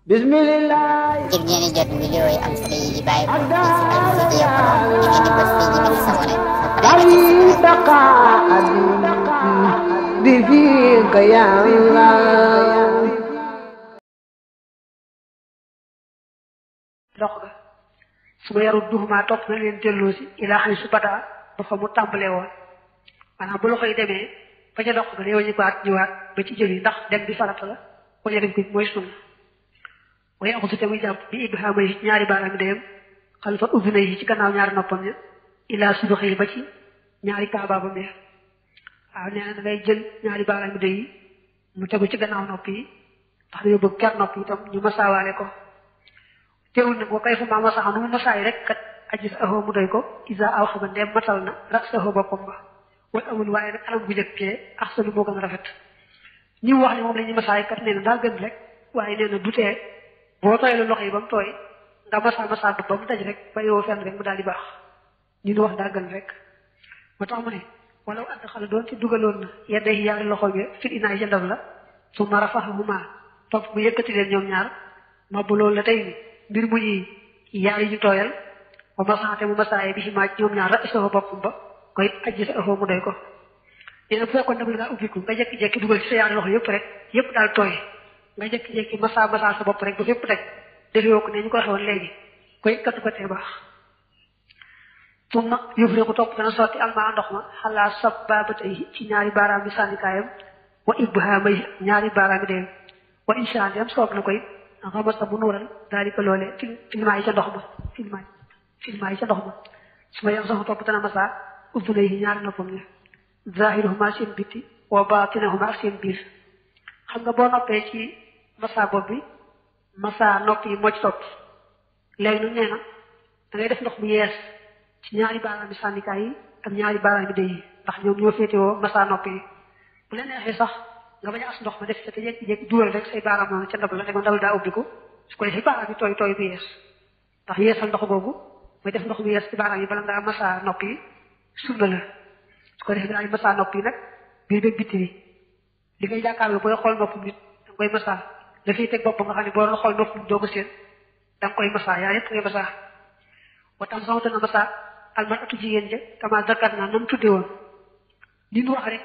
Bismillah. ngir ngeen di jot vidéo yi am solo yi di bàyyi ko ci Al Mouridiyyah da ngeen di bës fii ñu bind s'abonné ba pare dox ga su ma yaru duxumaa topp na leen delloo si ilaa xam ne su bataa ba fa mu tàmbalee woon maanaam bu loxo yi demee ba ca dox ga day wañu baat ñëwaat ba ci jël yi ndax dem bi farata la wala dem ko mooy sunna waaye axusu te muy jàpp bi ibhaama yi ñaari baaraam yi dayam xalifa uduna yi ci gannaaw ñaari noppam ya ilaa sudox yi ba ci ñaari kaabaabam ya waaw nee na da ngay jël ñaari baaraam yi day yi mu tegu ci gannaaw nopp yi ndax dañoo bëgg ker nopp itam ñu masaawaale ko teewul nag boo koy fa maa masaxa nu mu masaay rek kat aji sa axoo mu doy ko isa aw xama ndeem matal na rak sa axoo boppam ba wal amul waaye nag anam bu njëkkee ak sa lu moo gën a rafet ñi wax ne moom la ñuy masaay kat nee na daa gën rek waaye nee na du tee boo tooyee loxo yi ba mu tooy nga masaa ba mu daj rek ba yow fenn rek mu daal di baax ñu wax daa gën rek moo tax mu ne wala àdd xale doon ci dugaloon na yedda yi yaari loxo bi fit inaay ca ndab la su ma rafaxahuma topp mu yëkkati leen ñoom ñaar ma bu loolu la tey ni mbir mu ñuy yaar yi ñu tooyal ba masaate mu masaaye bi ci maaj ñoom ñaar ra sa boppam ba koy ajji sa axoo mu doy ko nee na bu fekkoon ndab la ngaa ubbiku nga jekki-jekki dugal ci sa yaari loxo yëpp rek yëpp daal tooy nga jekki-jekki masaa sa bopp rek ba fépp daj defewoo ko ne ñu ko waxee woon léegi koy kattu ko tee baax tumma yëfre ko topp dana sotti almaa ndox ma xalaa sab baabatay ci ñaari baaraam bi sànnikaayam wa ibhaamay ñaari baaraam bi dayam wa insha Allah soob na koy xamasa bu nuural daal di ko loolee filmaa yi ca ndox ma filmaa yi ca ndox ma su ma yem sax topp dana masaa udduna yi ñaari noppam ne zahiruhuma seen bitti wa baatinahuma ak seen biir xam nga boo noppee ci masaa bopp bi masaa nopp yi moo ci topp léegi nag nee na da ngay def ndox mu yees ci ñaari baaraam bi sànnikaay yi ak ñaari baaraam bi day yi ndax ñoom ñoo féetewoo masaa nopp yi bu la neexee sax nga bañ a as ndox ma def ca te jékki-jékki dugal rek say baaraam noonu ca ndab la dama ndab daa ubbiku su ko defee baaraam yi tooy bu yees ndax yeesal ndox boobu mooy def ndox mu yees ci baaraam yi bala ngaa masaa nopp yi sunna la su ko defee daal di masaa nopp yi nag biir beeg bitti bi li ngay jàkkaarloo booy xool nopp nit da nga koy masaa la fiy teg bopp nga xam ne boo doon xool nopp nit doo ko seen da nga koy masaa yaa yëpp ngay masaa watam sax dana masaa almar atu jigéen ja kama zakat naa nam tudde woon li nu wax rek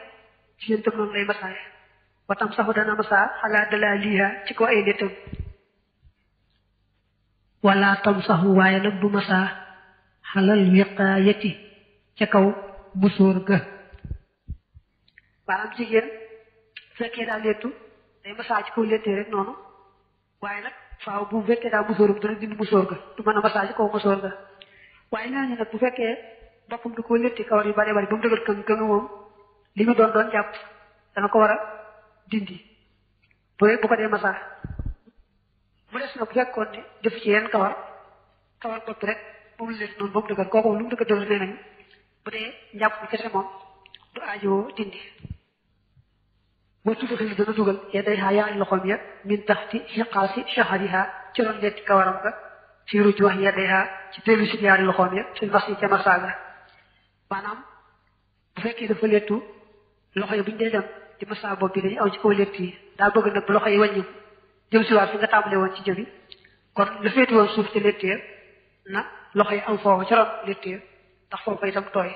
jigéen tam noonu lay masaa watam saxu dana masaa xalaa dalaa liiha ci kaw ay nettam wala tam saxu waaye nag du masaa xalal wiqaayati ca kaw musóor ga maanaam jigéen fekkee daa lettu day masaa ci kaw lettee rek noonu waaye nag faaw bu fekkee daa musóorum dana dindi musóor ga du mën a masaa ci kaw musóor ga waaye nee nañu nag bu fekkee boppam du ko letti kawar yu bari bari ba mu dëgër këng moom li mu doon jàpp dana ko war a dindi bu ko dee masaa mu des na bu fekkoon ne def ci yenn kawar bopp rek bu mu lett noonu ba mu dëgër kooku lu mu dëgër nee nañu bu dee njàpp bi kese moom du aajowoo dindi boo tudd xel dana dugal ya day xaa yaari loxoom ya min taxti xiqaasi shahariha ci doon letti kawaram ga ci ruj wax ya day xaa ci dellu si yaari loxoom ya ci mas yi ca masaaga maanaam bu fekkee dafa lettu loxo yi bu ñu dee dem di masaa bopp bi dañuy aw ci kaw lett yi daa bëgg nag bu loxo yi wàññi jëm si waat fi nga tàmbale woon ci jëbi kon la féeti woon suuf ci lett ya na loxo yi aw foofu ca ron lett ya ndax foofu itam tooy